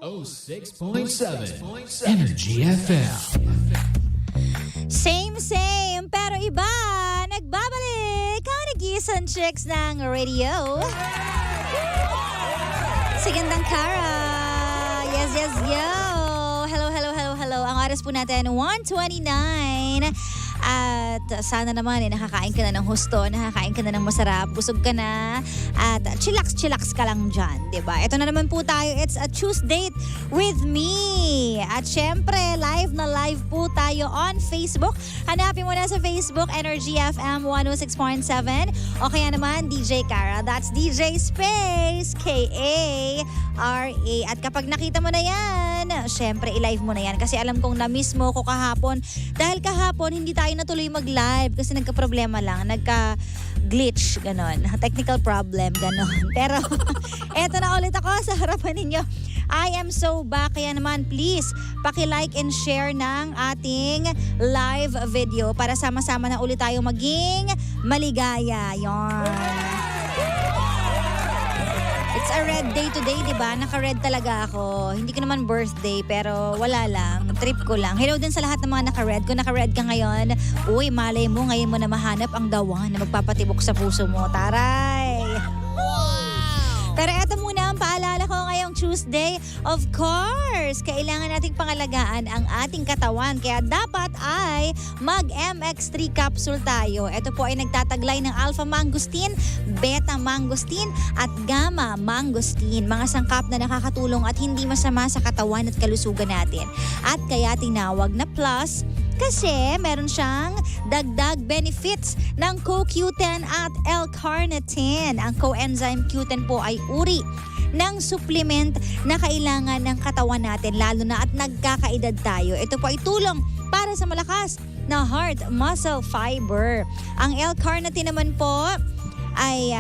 106.7 Energy FM. Same, pero iba. Nagbabalik ang Nagisan Chicks ng radio. Si Gandang Cara. Yes, yo. Hello. Ang oras po natin, 1:29. At sana naman nakakain ka na ng husto, nakakain ka na ng masarap, busog ka na, at chillax ka lang dyan, diba? Ito na naman po tayo, it's a Tuesday with me. At syempre, live po tayo on Facebook. Hanapin mo na sa Facebook, Energy FM 106.7. O kaya naman, DJ Cara. That's DJ Space, K-A-R-A. At kapag nakita mo na yan, syempre, i-live mo na yan. Kasi alam kong na-miss mo ko kahapon. Dahil kahapon, hindi tayo natuloy mag-live kasi nagka-problema lang. Nagka-glitch, ganon. Technical problem, ganon. Pero, eto na ulit ako sa harapan ninyo. I am so back. Kaya naman, please, paki-like and share ng ating live video para sama-sama na ulit tayo maging maligaya. Yon. It's a red day today, diba? Naka-red talaga ako. Hindi ko naman birthday, pero wala lang. Trip ko lang. Hello din sa lahat ng mga naka-red. Kung naka-red ka ngayon, uy, malay mo, ngayon mo na mahanap ang the one na magpapatibok sa puso mo. Taray! Pero eto muna ang paalala ko ngayong Tuesday. Of course, kailangan nating pangalagaan ang ating katawan. Kaya dapat ay mag-MX3 capsule tayo. Ito po ay nagtataglay ng alpha mangosteen, beta mangosteen at gamma mangosteen. Mga sangkap na nakakatulong at hindi masama sa katawan at kalusugan natin. At kaya tinawag na plus kasi meron siyang dagdag benefits ng CoQ10 at L-carnitine. Ang coenzyme Q10 po ay uri ng supplement na kailangan ng katawan natin lalo na at nagkakaedad tayo. Ito po ay tulong para sa malakas na heart muscle fiber. Ang L-carnitine naman po ay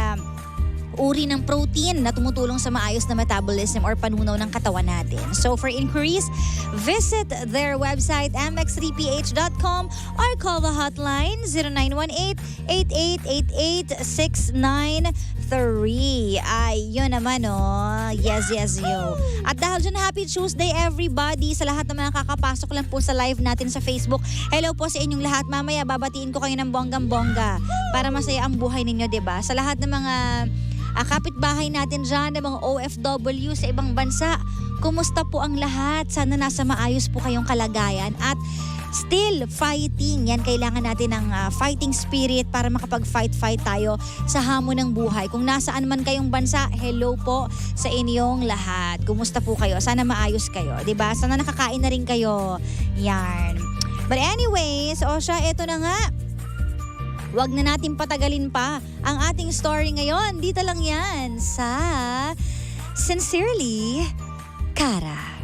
uri ng protein na tumutulong sa maayos na metabolism or panunaw ng katawan natin. So for inquiries, visit their website mx3ph.com or call the hotline 0918-8888-693. Ayun naman Yes, yo. At dahil dyan, happy Tuesday everybody sa lahat ng mga kakapasok lang po sa live natin sa Facebook. Hello po sa inyong lahat. Mamaya babatiin ko kayo ng bonggang-bongga para masaya ang buhay ninyo, diba? Sa lahat ng mga kapitbahay natin dyan, ng mga OFW sa ibang bansa. Kumusta po ang lahat? Sana nasa maayos po kayong kalagayan at still fighting. Yan, kailangan natin ng fighting spirit para makapag-fight tayo sa hamon ng buhay. Kung nasaan man kayong bansa, hello po sa inyong lahat. Kumusta po kayo? Sana maayos kayo, diba? Sana nakakain na rin kayo. Yan. But anyways, eto na nga. Huwag na natin patagalin pa ang ating story ngayon. Dito lang yan sa Sincerely, Cara.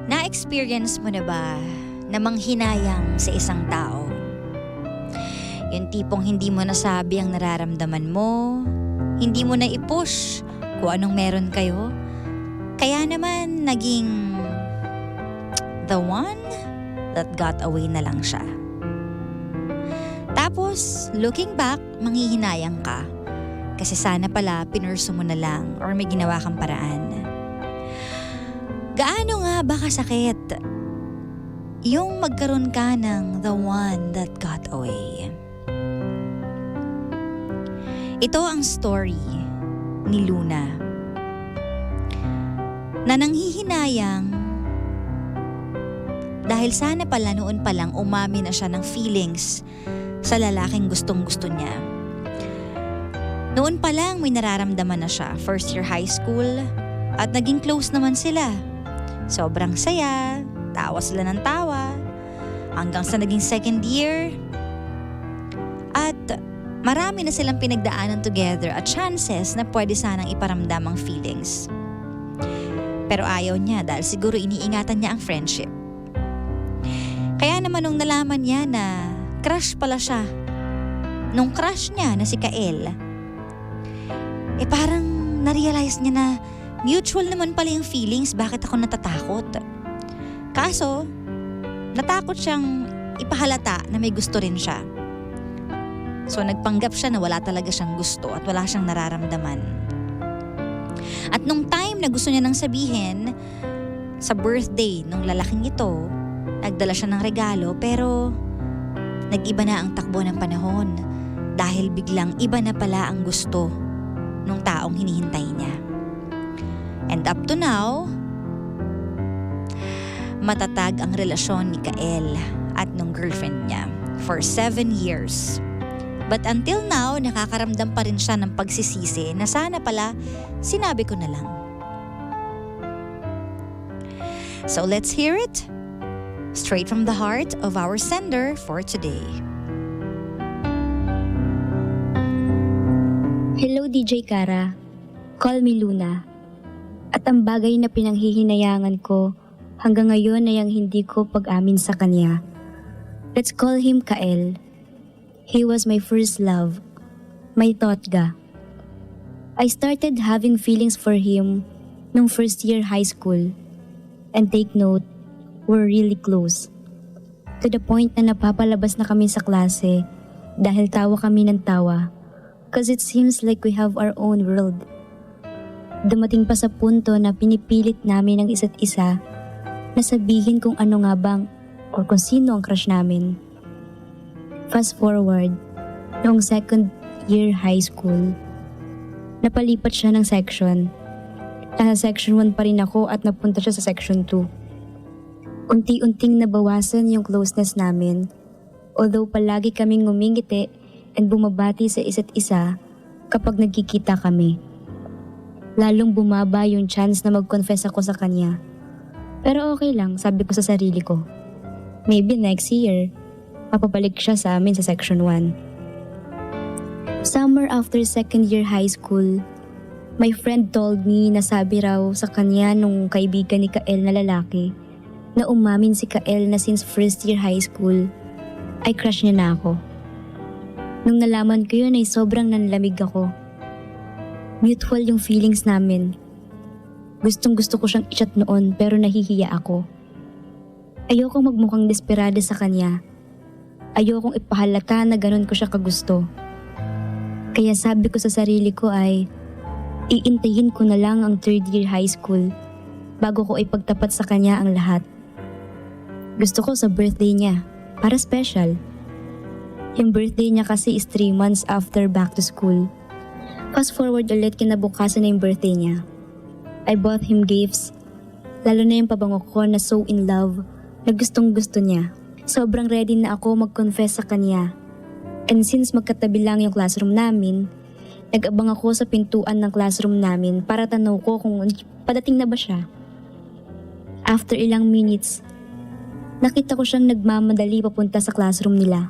Na-experience mo na ba na manghinayang sa isang tao? Yung tipong hindi mo nasabi ang nararamdaman mo, hindi mo na i-push kung anong meron kayo, kaya naman naging the one that got away na lang siya. Tapos, looking back, manghihinayang ka kasi sana pala pinurso mo na lang or may ginawa kang paraan. Gaano nga ba kasakit yung magkaroon ka ng the one that got away? Ito ang story ni Luna na nanghihinayang dahil sana pala noon pa lang umami na siya ng feelings sa lalaking gustong-gusto niya. Noon pa lang may nararamdaman na siya, first year high school, at naging close naman sila. Sobrang saya, tawa sila ng tawa, hanggang sa naging second year. At marami na silang pinagdaanan together at chances na pwede sanang iparamdam ang feelings. Pero ayaw niya dahil siguro iniingatan niya ang friendship. Kaya naman nung nalaman niya na crush pala siya nung crush niya na si Kael. Parang na-realize niya na mutual naman pala yung feelings, bakit ako natatakot? Kaso, natakot siyang ipahalata na may gusto rin siya. So nagpanggap siya na wala talaga siyang gusto at wala siyang nararamdaman. At nung time na gusto niya nang sabihin, sa birthday nung lalaking ito, nagdala siya ng regalo pero nag-iba na ang takbo ng panahon dahil biglang iba na pala ang gusto nung taong hinihintay niya. And up to now, matatag ang relasyon ni Kael at nung girlfriend niya for 7 years. But until now, nakakaramdam pa rin siya ng pagsisisi na sana pala sinabi ko na lang. So let's hear it straight from the heart of our sender for today. Hello DJ Kara, call me Luna. At ang bagay na pinanghihinayangan ko hanggang ngayon ay ang hindi ko pag-amin sa kanya. Let's call him Kael. He was my first love, my totga. I started having feelings for him nung first year high school. And take note, we're really close. To the point na napapalabas na kami sa klase dahil tawa kami ng tawa. Cause it seems like we have our own world. Dumating pa sa punto na pinipilit namin ang isa't isa na sabihin kung ano nga bang or kung sino ang crush namin. Fast forward, noong second year high school, napalipat siya ng section. Nasa section 1 pa rin ako at napunta siya sa section 2. Unti-unting nabawasan yung closeness namin, although palagi kaming ngumingiti and bumabati sa isa't isa kapag nagkikita kami. Lalong bumaba yung chance na mag-confess ako sa kanya. Pero okay lang, sabi ko sa sarili ko. Maybe next year, mapapalik siya sa amin sa section 1. Summer after second year high school, my friend told me na sabi raw sa kanya nung kaibigan ni Kael na lalaki na umamin si Kael na since first year high school ay crush niya na ako. Nung nalaman ko yun ay sobrang nanlamig ako. Mutual yung feelings namin. Gustong gusto ko siyang i-chat noon pero nahihiya ako. Ayokong magmukhang desperada sa kanya. Ayokong ipahalata na ganun ko siya kagusto. Kaya sabi ko sa sarili ko ay iintayin ko na lang ang third year high school bago ko ipagtapat sa kanya ang lahat. Gusto ko sa birthday niya, para special. Yung birthday niya kasi is 3 months after back to school. Fast forward ulit kinabukasan na yung birthday niya. I bought him gifts, lalo na yung pabango ko na so in love na gustong gusto niya. Sobrang ready na ako mag-confess sa kanya. And since magkatabi lang yung classroom namin, nag-abang ako sa pintuan ng classroom namin para tanaw ko kung padating na ba siya. After ilang minutes, nakita ko siyang nagmamadali papunta sa classroom nila.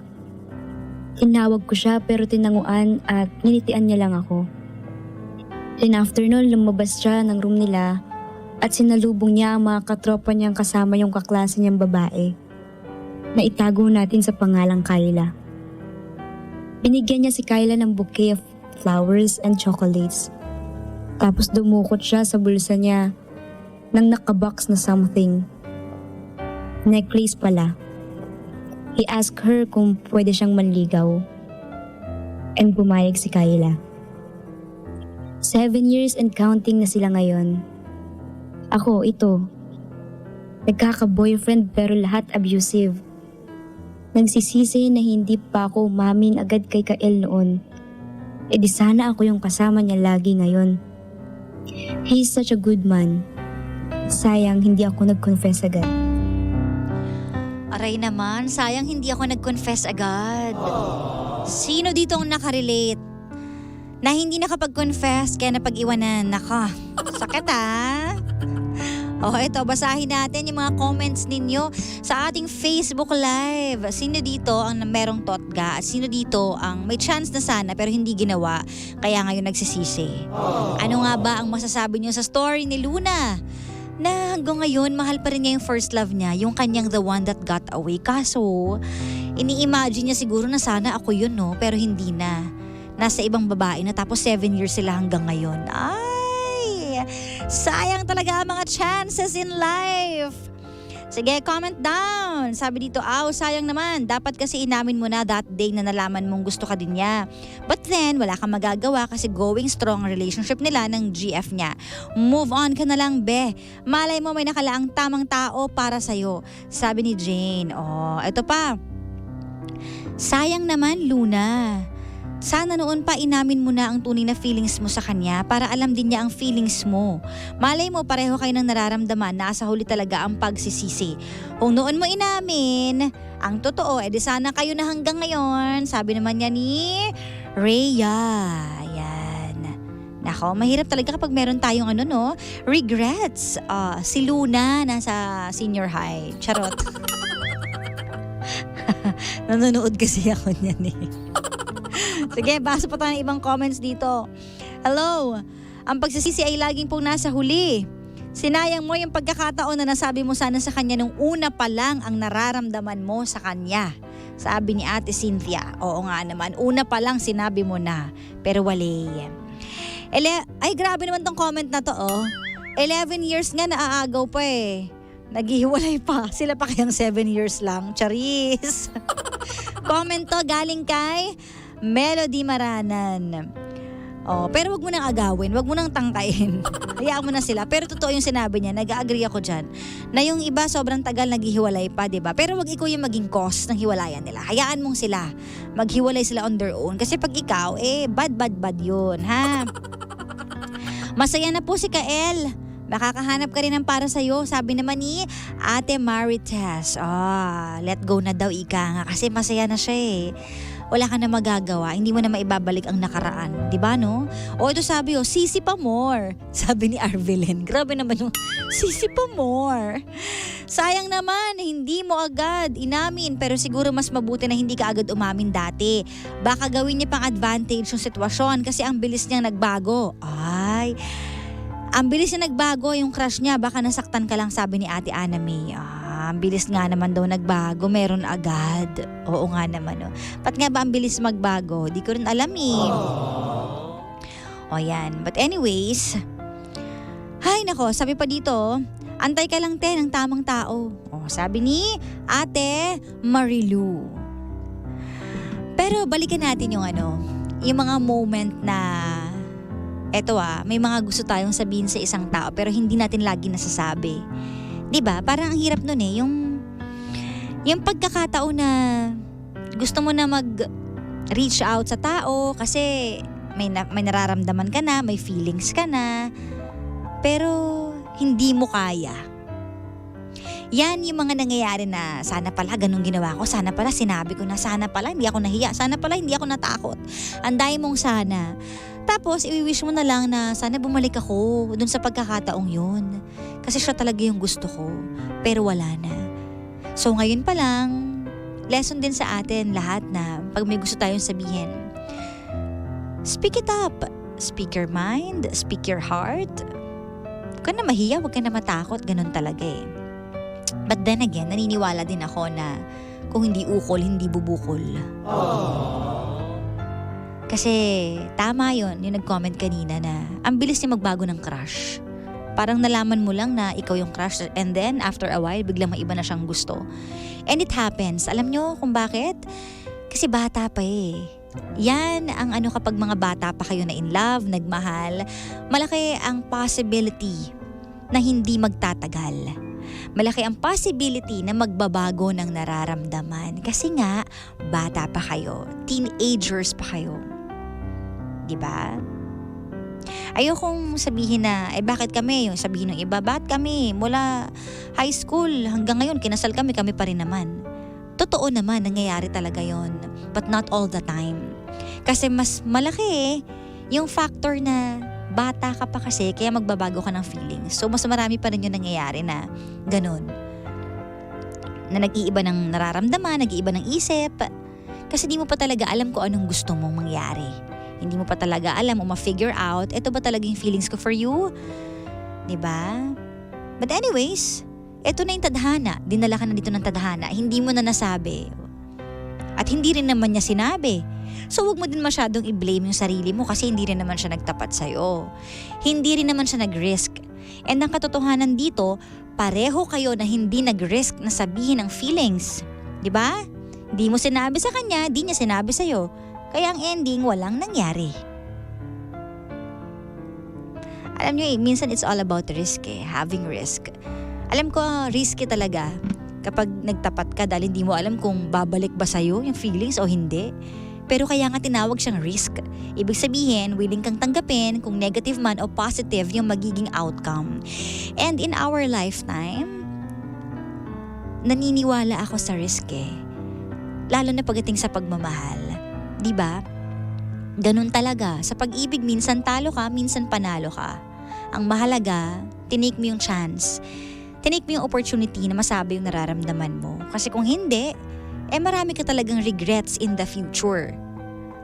Tinawag ko siya pero tinanguan at ninitian niya lang ako. Then after nun, lumabas siya ng room nila at sinalubong niya ang mga katropa niyang kasama yung kaklase niyang babae na itago natin sa pangalang Kyla. Binigyan niya si Kyla ng bouquet of flowers and chocolates. Tapos dumukot siya sa bulsa niya ng nakabox na something. Necklace pala. He asked her kung pwede siyang manligaw. And pumayag si Kyla. 7 years and counting na sila ngayon. Ako, ito. Nagkaka-boyfriend pero lahat abusive. Nagsisisi na hindi pa ako umamin agad kay Kael noon. E di sana ako yung kasama niya lagi ngayon. He's such a good man. Sayang hindi ako nag-confess agad. Aray naman, sayang hindi ako nag-confess agad. Sino dito ang nakarelate? Na hindi nakapag-confess kaya napag-iwanan. Naka, sakit ah. Ito, basahin natin yung mga comments ninyo sa ating Facebook Live. Sino dito ang merong totga? At sino dito ang may chance na sana pero hindi ginawa kaya ngayon nagsisisi? Ano nga ba ang masasabi niyo sa story ni Luna? Na hanggang ngayon, mahal pa rin niya yung first love niya, yung kanyang the one that got away. Kaso, Ini-imagine niya siguro na sana ako yun, no? Pero hindi na. Nasa ibang babae na tapos 7 years sila hanggang ngayon. Ay! Sayang talaga ang mga chances in life. Sige, comment down. Sabi dito, sayang naman. Dapat kasi inamin mo na that day na nalaman mong gusto ka din niya. But then, wala kang magagawa kasi going strong ang relationship nila ng GF niya. Move on ka na lang, be. Malay mo may nakalaang tamang tao para sa'yo. Sabi ni Jane. Ito pa. Sayang naman, Luna. Sana noon pa inamin mo na ang tunay na feelings mo sa kanya para alam din niya ang feelings mo. Malay mo pareho kayo ng nararamdaman na sa huli talaga ang pagsisisi. Kung noon mo inamin, ang totoo, edi sana kayo na hanggang ngayon. Sabi naman niya ni Rhea. Yan. Nako, mahirap talaga kapag meron tayong regrets. Si Luna nasa senior high. Charot. Nanonood kasi ako niyan eh. Sige, basa pa tayo ng ibang comments dito. Hello, ang pagsisisi ay laging pong nasa huli. Sinayang mo yung pagkakataon na nasabi mo sana sa kanya nung una pa lang ang nararamdaman mo sa kanya. Sabi ni Ate Cynthia. Oo nga naman, una pa lang sinabi mo na. Pero wali. Ay, grabe naman tong comment na to 11 years nga naaagaw pa eh. Naghihiwalay pa. Sila pa kayang 7 years lang. Charis. Comment to galing kay Melody Maranan. Pero wag mo nang agawin, wag mo nang tangkain. Hayaan mo na sila. Pero totoo yung sinabi niya, nag-agree ako dyan. Na yung iba sobrang tagal naghihiwalay pa, diba? Pero wag ikaw yung maging cause ng hiwalayan nila. Hayaan mong sila. Maghiwalay sila on their own. Kasi pag ikaw, bad yun, ha? Masaya na po si Kael. Makakahanap ka rin ng para sa'yo. Sabi naman ni Ate Marites. Let go na daw ika nga. Kasi masaya na siya eh. Wala ka na magagawa. Hindi mo na maibabalik ang nakaraan. Diba no? Ito sabi sisi pa more. Sabi ni Arvelin. Grabe naman yung sisi pa more. Sayang naman, hindi mo agad inamin. Pero siguro mas mabuti na hindi ka agad umamin dati. Baka gawin niya pang advantage yung sitwasyon kasi ang bilis niyang nagbago. Ang bilis niya nagbago yung crush niya. Baka nasaktan ka lang, sabi ni Ate Ana May. Ang bilis nga naman daw nagbago. Meron agad. Oo nga naman. Ba't nga ba ang bilis magbago? Di ko rin alam eh. Yan. But anyways, hay nako, sabi pa dito, antay ka lang ng tamang tao. Sabi ni Ate Marilu. Pero balikan natin yung mga moment na may mga gusto tayong sabihin sa isang tao pero hindi natin lagi nasasabi. 'Di ba? Parang ang hirap nun yung pagkakataon na gusto mo na mag-reach out sa tao kasi may nararamdaman ka na, may feelings ka na, pero hindi mo kaya. Yan yung mga nangyayari na sana pala ganun ginawa ko, sana pala sinabi ko na, sana pala hindi ako nahiya, sana pala hindi ako natakot. Anday mong sana. Tapos, i-wish mo na lang na sana bumalik ako dun sa pagkakataong yun. Kasi siya talaga yung gusto ko. Pero wala na. So, ngayon pa lang, lesson din sa atin lahat na pag may gusto tayong sabihin, speak it up. Speak your mind. Speak your heart. Huwag ka na mahiya, huwag ka na matakot. Ganun talaga eh. But then again, naniniwala din ako na kung hindi ukol, hindi bubukol. Kasi tama yun, yung nag-comment kanina na ang bilis niya magbago ng crush. Parang nalaman mo lang na ikaw yung crush and then after a while, biglang may iba na siyang gusto. And it happens. Alam nyo kung bakit? Kasi bata pa eh. Yan ang kapag mga bata pa kayo na in love, nagmahal, malaki ang possibility na hindi magtatagal. Malaki ang possibility na magbabago ng nararamdaman. Kasi nga, bata pa kayo. Teenagers pa kayo. Diba? Ayokong sabihin na, bakit kami? Yung sabihin ng iba, bakit kami? Mula high school hanggang ngayon, kinasal kami pa rin naman. Totoo naman, nangyayari talaga yon, but not all the time. Kasi mas malaki yung factor na bata ka pa kasi, kaya magbabago ka ng feelings. So, mas marami pa rin yung nangyayari na ganun. Na nag-iiba ng nararamdaman, nag-iiba ng isip. Kasi di mo pa talaga alam kung anong gusto mong mangyari. Hindi mo pa talaga alam o ma-figure out, ito ba talaga yung feelings ko for you? Diba? But anyways, ito na yung tadhana. Dinala ka na dito ng tadhana. Hindi mo na nasabi. At hindi rin naman niya sinabi. So huwag mo din masyadong i-blame yung sarili mo kasi hindi rin naman siya nagtapat sa'yo. Hindi rin naman siya nag-risk. And ang katotohanan dito, pareho kayo na hindi nag-risk na sabihin ang feelings. Diba? Di mo sinabi sa kanya, di niya sinabi sa'yo. Kaya ang ending, walang nangyari. Alam niyo minsan it's all about risk having risk. Alam ko, risky talaga kapag nagtapat ka dahil hindi mo alam kung babalik ba sa'yo yung feelings o hindi. Pero kaya nga tinawag siyang risk. Ibig sabihin, willing kang tanggapin kung negative man o positive yung magiging outcome. And in our lifetime, naniniwala ako sa risk Lalo na pagdating sa pagmamahal. Diba? Ganun talaga. Sa pag-ibig, minsan talo ka, minsan panalo ka. Ang mahalaga, tinake mo yung chance. Tinake mo yung opportunity na masabi yung nararamdaman mo. Kasi kung hindi, marami ka talagang regrets in the future.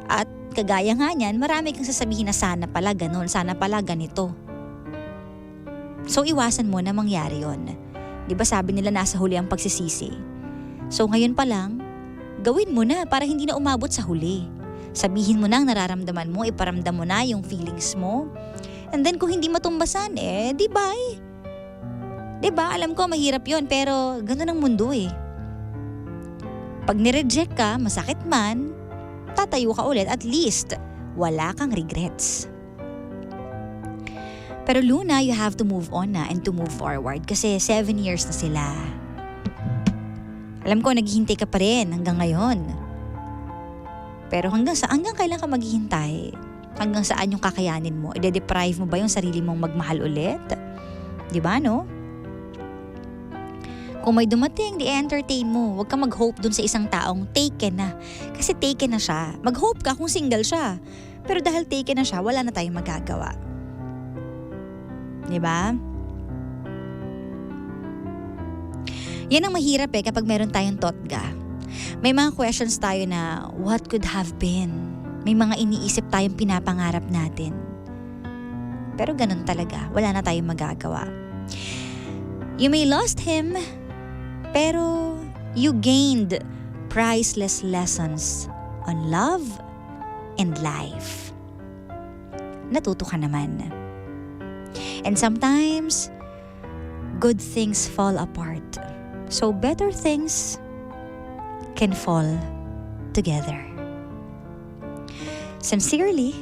At kagaya nga niyan, marami kang sasabihin na sana pala ganun, sana pala ganito. So iwasan mo na mangyari yon. Diba sabi nila nasa huli ang pagsisisi? So ngayon pa lang, gawin mo na para hindi na umabot sa huli. Sabihin mo na ang nararamdaman mo, iparamdam mo na yung feelings mo. And then kung hindi matumbasan, di bye. Diba? Alam ko mahirap yon pero ganun ang mundo Pag nireject ka, masakit man, tatayo ka ulit, at least wala kang regrets. Pero Luna, you have to move on na and to move forward kasi 7 years na sila. Alam ko naghihintay ka pa rin hanggang ngayon. Pero hanggang kailan ka maghihintay? Hanggang saan yung kakayanin mo? I-deprive mo ba yung sarili mong magmahal ulit? Diba no? Kung may dumating, di-entertain mo. Huwag kang mag-hope dun sa isang taong taken na. Kasi taken na siya. Mag-hope ka kung single siya. Pero dahil taken na siya, wala na tayong magagawa. Diba? Yan ang mahirap kapag meron tayong totga. May mga questions tayo na, what could have been? May mga iniisip tayong pinapangarap natin. Pero ganun talaga. Wala na tayong magagawa. You may lost him, pero you gained priceless lessons on love and life. Natuto ka naman. And sometimes, good things fall apart. So better things can fall together. Sincerely,